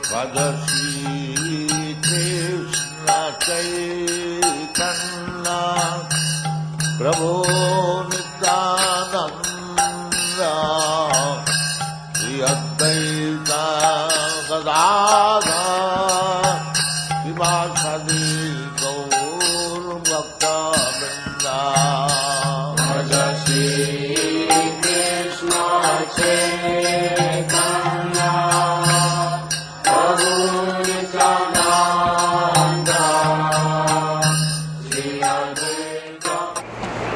Radhasi Krishna Chaitanya Prabhu Nityananda Shri Advaita Gadadhara Srivasadi Gaur Bhakta Vrinda Radhasi Krishna Chaitanya Prabhu Nityananda Shri Advaita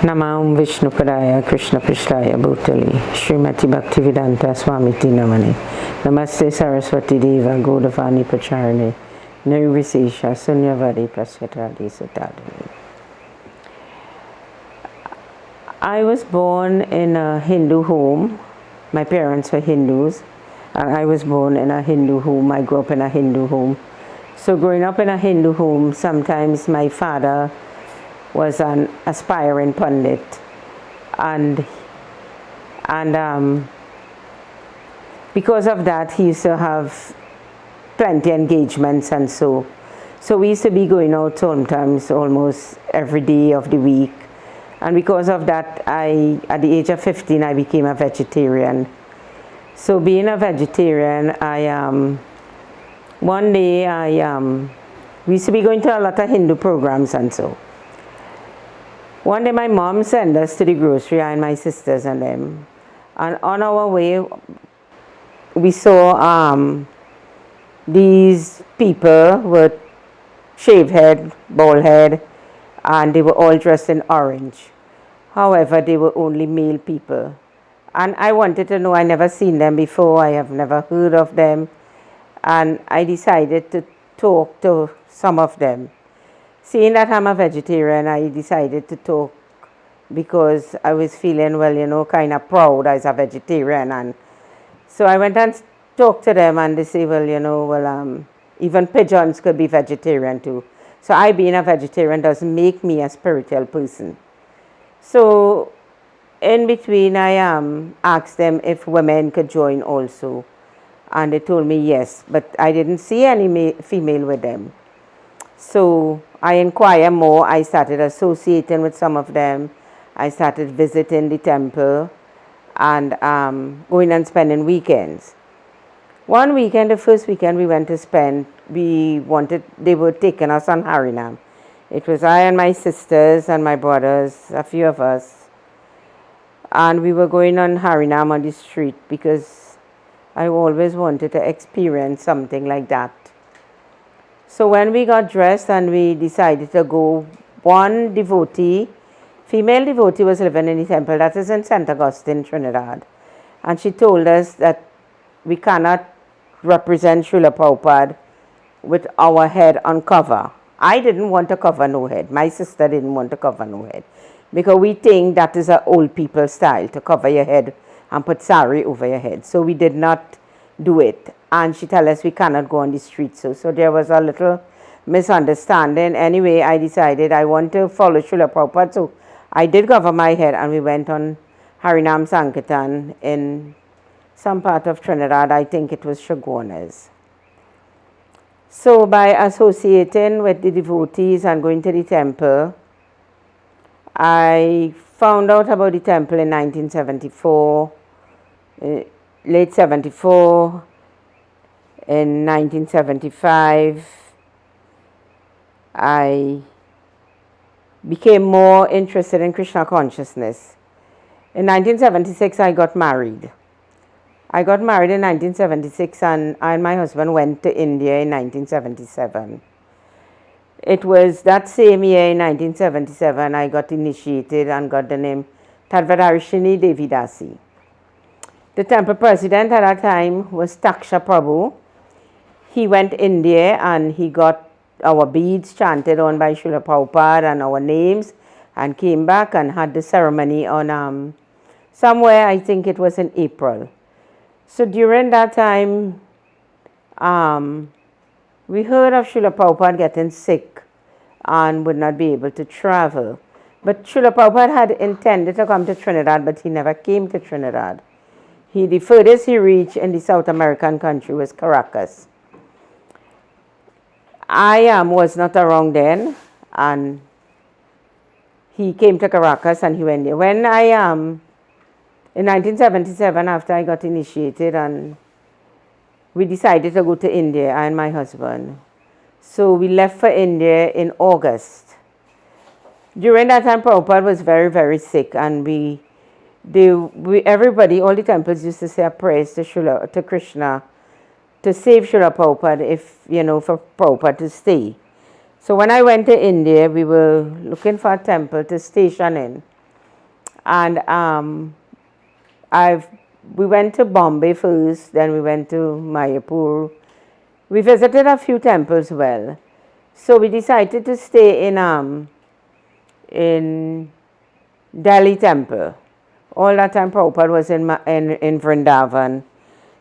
Namam Vishnu Padaya Krishna Prishtaya Bhutali Srimati Bhaktivedanta Swamiti Namane Namaste Saraswati Deva Godavani Pacharane Nirvisesha Sunyavadi Prasyatadi Sutadani. I was born in a Hindu home. My parents were Hindus, and I was born in a Hindu home. I grew up in a Hindu home. So growing up in a Hindu home, sometimes my father was an aspiring pundit, and because of that, he used to have plenty engagements, and so we used to be going out sometimes almost every day of the week. And because of that, at the age of 15, I became a vegetarian. So being a vegetarian, one day we used to be going to a lot of Hindu programs, and so one day my mom sent us to the grocery, I and my sisters and them, and on our way we saw these people with shaved head, bald head, and they were all dressed in orange. However, they were only male people. And I wanted to know, I never seen them before, I have never heard of them. And I decided to talk to some of them. Seeing that I'm a vegetarian, I decided to talk because I was feeling, well, you know, kind of proud as a vegetarian. And so I went and talked to them, and they say, well, you know, well, even pigeons could be vegetarian too. So I being a vegetarian doesn't make me a spiritual person. So in between, I asked them if women could join also. And they told me yes, but I didn't see any female with them. So I inquired more. I started associating with some of them. I started visiting the temple and going and spending weekends. One weekend, the first weekend we went to spend, they were taking us on Harinam. It was I and my sisters and my brothers, a few of us. And we were going on Harinam on the street because I always wanted to experience something like that. So when we got dressed and we decided to go, one devotee, female devotee, was living in the temple, that is in St. Augustine, Trinidad. And she told us that we cannot represent Srila Prabhupada with our head uncovered. I didn't want to cover no head. My sister didn't want to cover no head. Because we think that is an old people style, to cover your head and put sari over your head. So we did not do it. And she told us we cannot go on the street. So there was a little misunderstanding. Anyway, I decided I want to follow Srila Prabhupada. So I did cover my head, and we went on Harinam Sankirtan in some part of Trinidad. I think it was Shogunas. So by associating with the devotees and going to the temple, I found out about the temple in 1974, late 74, in 1975. I became more interested in Krishna consciousness. In 1976, I got married. I got married in 1976, and I and my husband went to India in 1977. It was that same year in 1977 I got initiated and got the name Tattva Darshini Devi Dasi. The temple president at that time was Taksha Prabhu. He went to India and he got our beads chanted on by Srila Prabhupada and our names, and came back and had the ceremony on somewhere, I think it was in April. So during that time, we heard of Srila Prabhupada getting sick and would not be able to travel. But Srila Prabhupada had intended to come to Trinidad, but he never came to Trinidad. The furthest he reached in the South American country was Caracas. I was not around then, and he came to Caracas and he went there. When in 1977, after I got initiated, and we decided to go to India, I and my husband. So we left for India in August. During that time, Prabhupada was very, very sick, and everybody, all the temples used to say a prayer to Krishna to save Srila Prabhupada, for Prabhupada to stay. So when I went to India, we were looking for a temple to station in, and we went to Bombay first, then we went to Mayapur. We visited a few temples well. So we decided to stay in Delhi temple. All that time Prabhupada was in Vrindavan.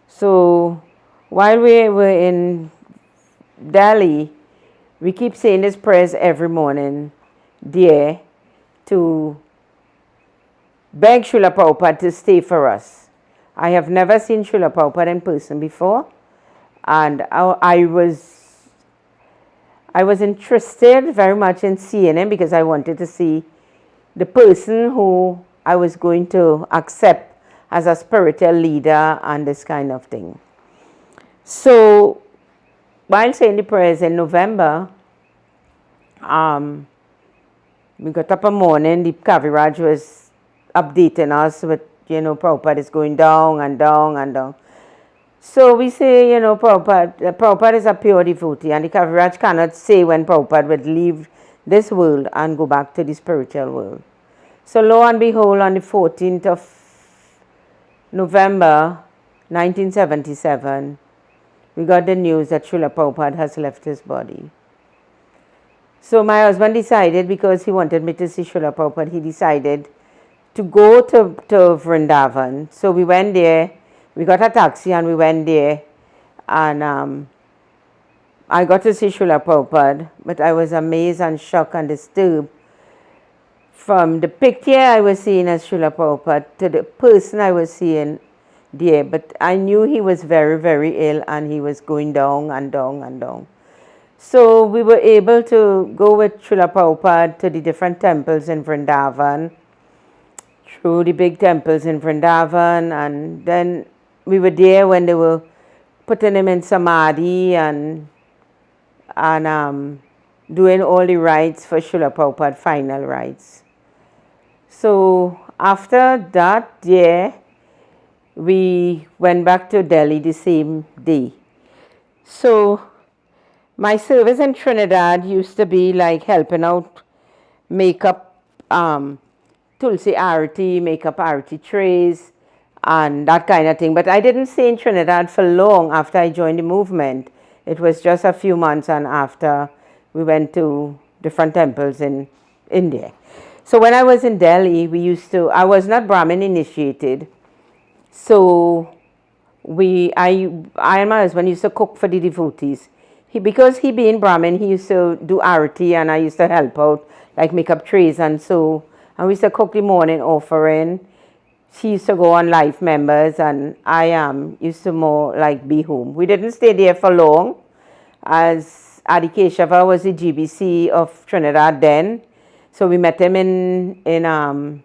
So while we were in Delhi, we keep saying these prayers every morning there to beg Srila Prabhupada to stay for us. I have never seen Srila Prabhupada in person before, and I was interested very much in seeing him because I wanted to see the person who I was going to accept as a spiritual leader and this kind of thing. So while saying the prayers in November, we got up a morning, the Kaviraj was updating us with, Prabhupada is going down and down and down. So we say, Prabhupada is a pure devotee, and the Kaviraj cannot say when Prabhupada would leave this world and go back to the spiritual world. So lo and behold, on the 14th of November 1977, we got the news that Srila Prabhupada has left his body. So my husband decided, because he wanted me to see Srila Prabhupada, he decided to go to Vrindavan. So we went there, we got a taxi and we went there, and I got to see Srila Prabhupada, but I was amazed and shocked and disturbed. From the picture I was seeing as Srila Prabhupada to the person I was seeing there, but I knew he was very, very ill and he was going down and down and down. So we were able to go with Srila Prabhupada to the different temples in Vrindavan, through the big temples in Vrindavan, and then we were there when they were putting him in Samadhi and doing all the rites for Srila Prabhupada, final rites. So after that year, we went back to Delhi the same day. So my service in Trinidad used to be like helping out, make up Tulsi Arati, make up Arati trays and that kind of thing. But I didn't stay in Trinidad for long after I joined the movement. It was just a few months, and after we went to different temples in India. So when I was in Delhi, I was not Brahmin initiated. So I and my husband used to cook for the devotees. Because he being Brahmin, he used to do arati, and I used to help out, like make up trays and so. And we used to cook the morning offering. She used to go on life members, and I used to more like be home. We didn't stay there for long, as Adi Keshava was the GBC of Trinidad then. So we met him in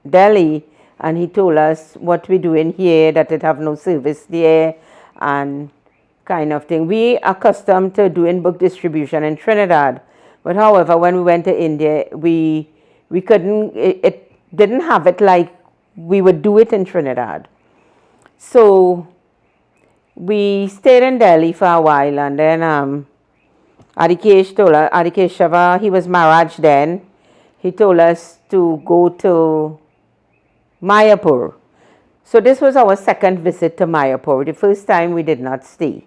Delhi, and he told us what we're doing here, that it have no service there, and kind of thing. We accustomed to doing book distribution in Trinidad, but however, when we went to India, we couldn't, it didn't have it like we would do it in Trinidad. So we stayed in Delhi for a while, and then Adikesh told us, Adikesh Shava, he was Maharaj then, he told us to go to Mayapur. So this was our second visit to Mayapur. The first time we did not stay.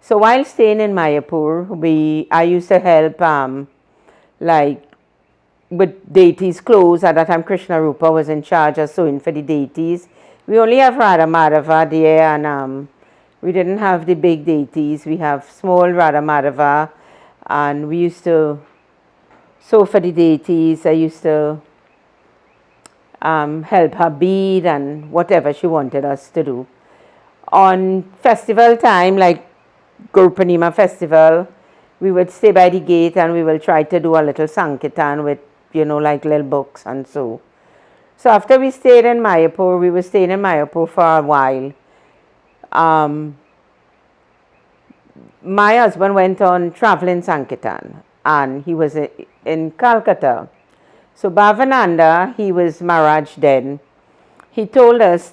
So while staying in Mayapur, I used to help like with deities' clothes. At that time, Krishna Rupa was in charge of sewing for the deities. We only have Radha Madhava there, and we didn't have the big deities. We have small Radha Madhava, and we used to sew for the deities. I used to help her bead and whatever she wanted us to do. On festival time, like Guru Purnima festival, we would stay by the gate and we will try to do a little sankirtan with, like little books and so. So after we stayed in Mayapur, we were staying in Mayapur for a while. My husband went on traveling sankirtan and he was in Calcutta. So Bhavananda, he was Maharaj then. He told us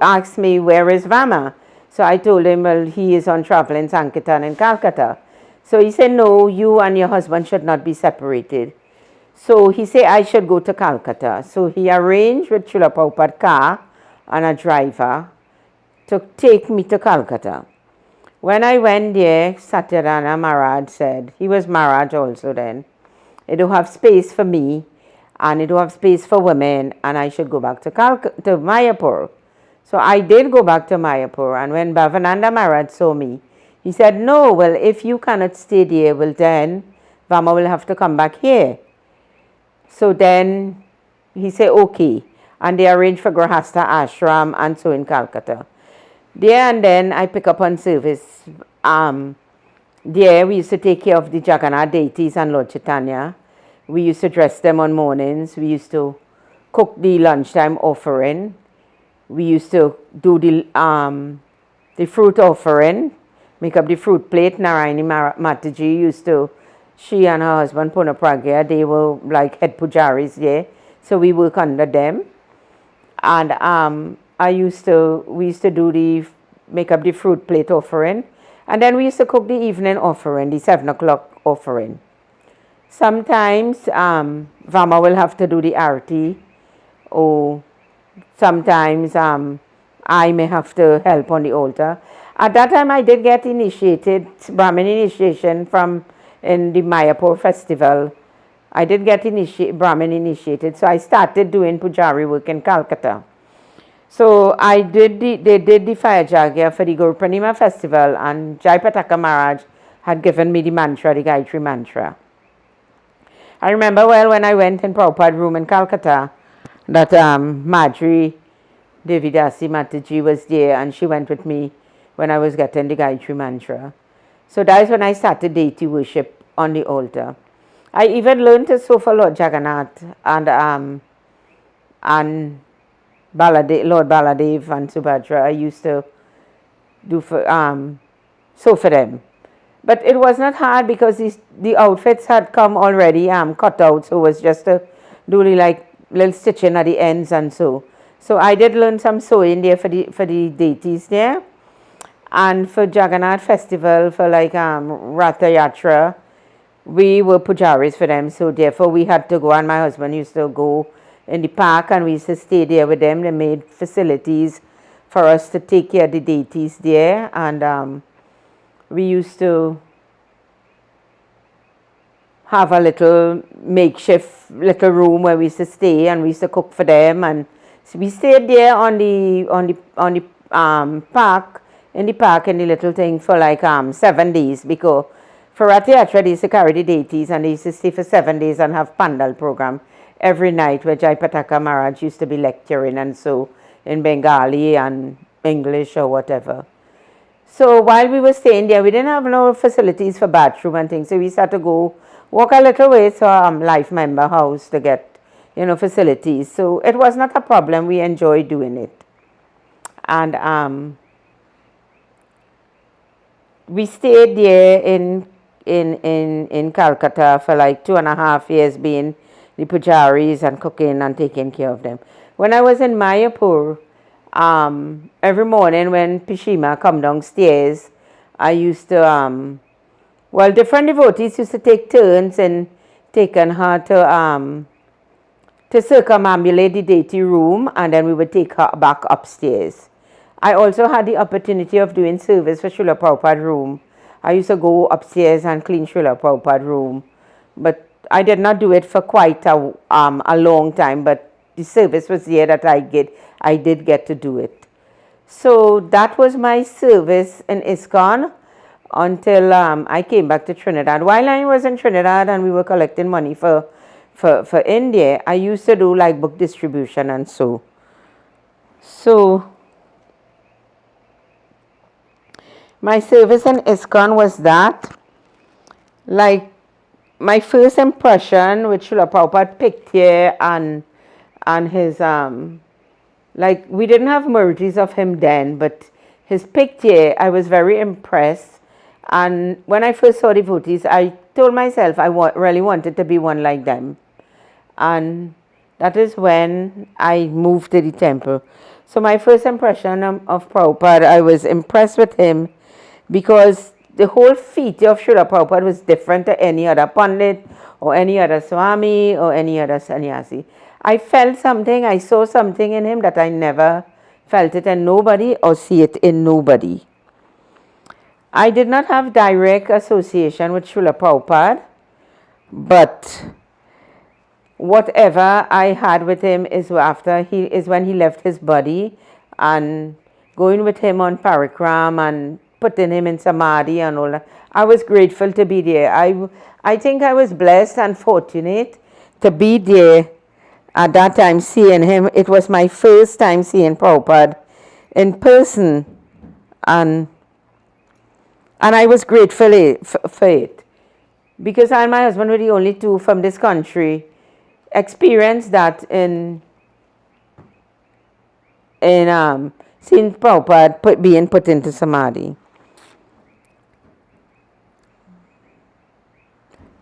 asked me, where is Vama? So I told him, well, he is on traveling sankirtan in Calcutta. So he said, no, you and your husband should not be separated. So he said I should go to Calcutta. So he arranged with Srila Prabhupada car and a driver to take me to Calcutta. When I went there, Satyarana Maharaj said, he was Maharaj also then, it don't have space for me and it don't have space for women and I should go back to Mayapur. So I did go back to Mayapur, and when Bhavananda Maharaj saw me, he said, no, well, if you cannot stay there, well then Vama will have to come back here. So then he said, okay. And they arranged for Grahastha Ashram and so in Calcutta. There and then I pick up on service. There we used to take care of the Jagannath deities and Lord Chaitanya. We used to dress them on mornings. We used to cook the lunchtime offering. We used to do the fruit offering, make up the fruit plate. Narayani Mataji used to, she and her husband Puna Pragya, they were like head pujaris there. So we work under them. And we used to make up the fruit plate offering. And then we used to cook the evening offering, the 7 o'clock offering. Sometimes Vama will have to do the arati, or sometimes I may have to help on the altar. At that time I did get initiated, Brahmin initiation in the Mayapur festival. I did get Brahmin initiated, so I started doing pujari work in Calcutta. So they did the fire jagya for the Guru Purnima festival, and Jayapataka Maharaj had given me the mantra, the Gayatri mantra. I remember well when I went in Prabhupada room in Calcutta, that Madri Devi Dasi Mataji was there, and she went with me when I was getting the Gayatri mantra. So that is when I started deity worship on the altar. I even learned to sew for Lord Jagannath and Lord Baladev and Subhadra. I used to do sew for them. But it was not hard because the outfits had come already cut out, so it was just to do like little stitching at the ends and so. So I did learn some sewing there for the deities there. And for Jagannath festival, for like Ratha Yatra, we were pujaris for them, so therefore we had to go, and my husband used to go in the park and we used to stay there with them. They made facilities for us to take care of the deities there, and we used to have a little makeshift little room where we used to stay, and we used to cook for them, and so we stayed there on the park, in the little thing for like 7 days, because for Ratha Yatra they used to carry the deities and they used to stay for 7 days and have Pandal program every night where Jayapataka Maharaj used to be lecturing, and so in Bengali and English or whatever. So while we were staying there, we didn't have no facilities for bathroom and things, so we had to go walk a little way to life member house to get facilities. So it was not a problem. We enjoyed doing it. And we stayed there in Calcutta for like 2.5 years, being the pujaris and cooking and taking care of them. When I was in Mayapur, every morning when Pishima come downstairs, I used to different devotees used to take turns in taking her to circumambulate the deity room, and then we would take her back upstairs. I also had the opportunity of doing service for Srila Prabhupada room. I used to go upstairs and clean Srila Prabhupada room, but I did not do it for quite a long time, but the service was there that I did get to do it. So that was my service in ISKCON until I came back to Trinidad. While I was in Trinidad and we were collecting money for India, I used to do like book distribution and so. So my service in ISKCON was that. like my first impression with Srila Prabhupada picture and his like we didn't have murtis of him then, but his picture I was very impressed. And when I first saw devotees, I told myself I really wanted to be one like them. And that is when I moved to the temple. So my first impression of Prabhupada, I was impressed with him because the whole feature of Srila Prabhupada was different to any other Pandit or any other Swami or any other sannyasi. I felt something, I saw something in him that I never felt it in nobody or see it in nobody. I did not have direct association with Srila Prabhupada, but whatever I had with him is when he left his body, and going with him on parikram and putting him in samadhi and all that. I was grateful to be there. I think I was blessed and fortunate to be there at that time seeing him. It was my first time seeing Prabhupada in person, and I was grateful for it, because I and my husband were the only two from this country experienced that in seeing Prabhupada being put into samadhi.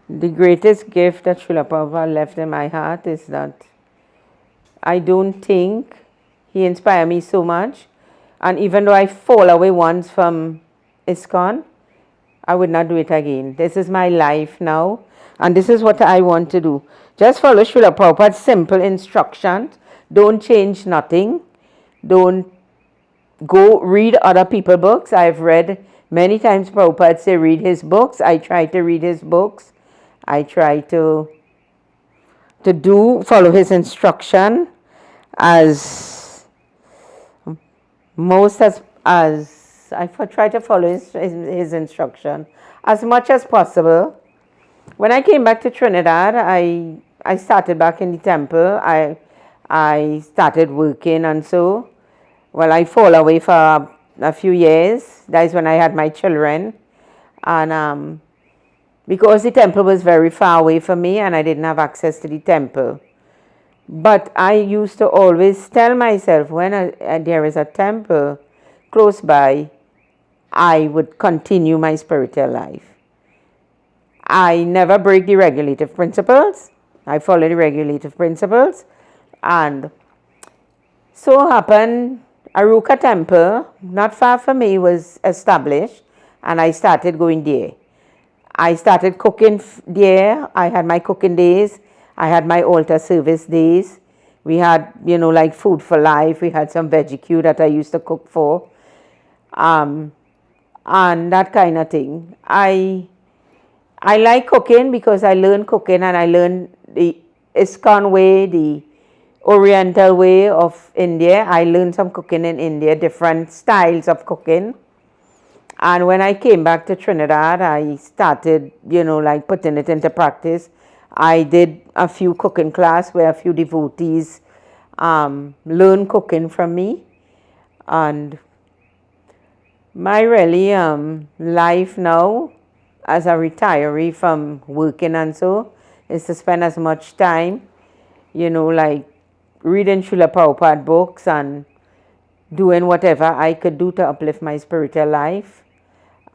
The greatest gift that Srila Prabhupada left in my heart is that I don't think he inspired me so much, and even though I fall away once from ISKCON, I would not do it again. This is my life now, and this is what I want to do. Just follow Srila Prabhupada's simple instructions. Don't change nothing. Don't go read other people's books. I've read many times Prabhupada say read his books. I try to read his books. I try to follow his instruction as I try to follow his instruction as much as possible. When I came back to Trinidad, I started back in the temple. I started working, and so, well, I fall away for a few years. That is when I had my children, and because the temple was very far away from me and I didn't have access to the temple. But I used to always tell myself when there is a temple close by, I would continue my spiritual life. I never break the regulative principles. I follow the regulative principles. And so happened, Aruka temple, not far from me, was established, and I started going there. I started cooking there. I had my cooking days. I had my altar service days. We had, like food for life. We had some veggie that I used to cook for. And that kind of thing. I like cooking because I learned cooking, and I learned the ISKCON way, the Oriental way of India. I learned some cooking in India, different styles of cooking. And when I came back to Trinidad, I started, like putting it into practice. I did a few cooking class where a few devotees learned cooking from me. And my really life now as a retiree from working and so is to spend as much time, like reading Srila Prabhupada books and doing whatever I could do to uplift my spiritual life.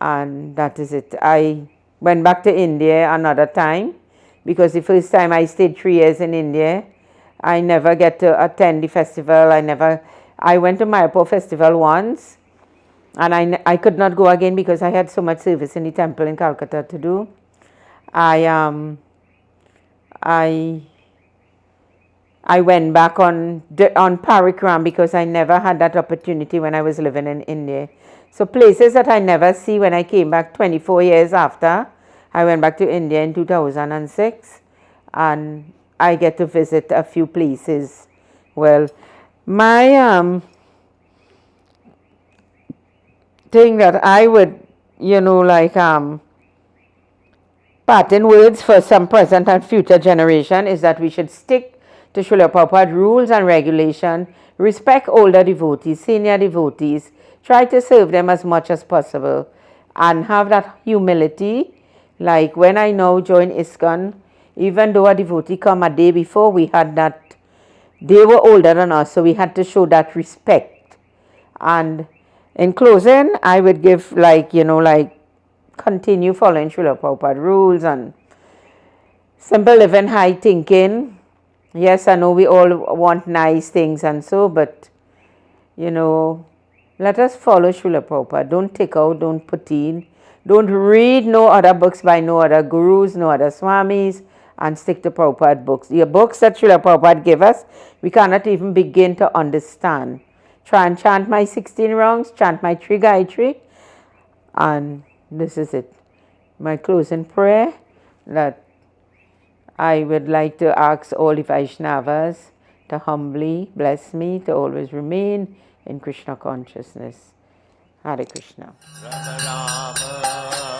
And that is it. I went back to India another time, because the first time I stayed 3 years in India, I never get to attend the festival. I went to Mayapur festival once, and I could not go again because I had so much service in the temple in Calcutta to do. I went back on parikram because I never had that opportunity when I was living in India. So places that I never see, when I came back 24 years after, I went back to India in 2006, and I get to visit a few places. Well, my thing that I would, parting words for some present and future generation is that we should stick to Srila Prabhupada rules and regulation, respect older devotees, senior devotees, try to serve them as much as possible, and have that humility Like when I now join ISKCON, even though a devotee come a day before, we had that, they were older than us, so we had to show that respect. And in closing, I would give like, continue following Srila Prabhupada rules and simple living, high thinking. Yes, I know we all want nice things and so, but let us follow Srila Prabhupada. Don't take out, don't put in. Don't read no other books by no other gurus, no other swamis, and stick to Prabhupada books. The books that Srila Prabhupada gave us, we cannot even begin to understand. Try and chant my 16 rounds, chant my 3 Gayatri, and this is it. My closing prayer that I would like to ask all the Vaishnavas to humbly bless me to always remain in Krishna consciousness. Hare Krishna. Rama Rama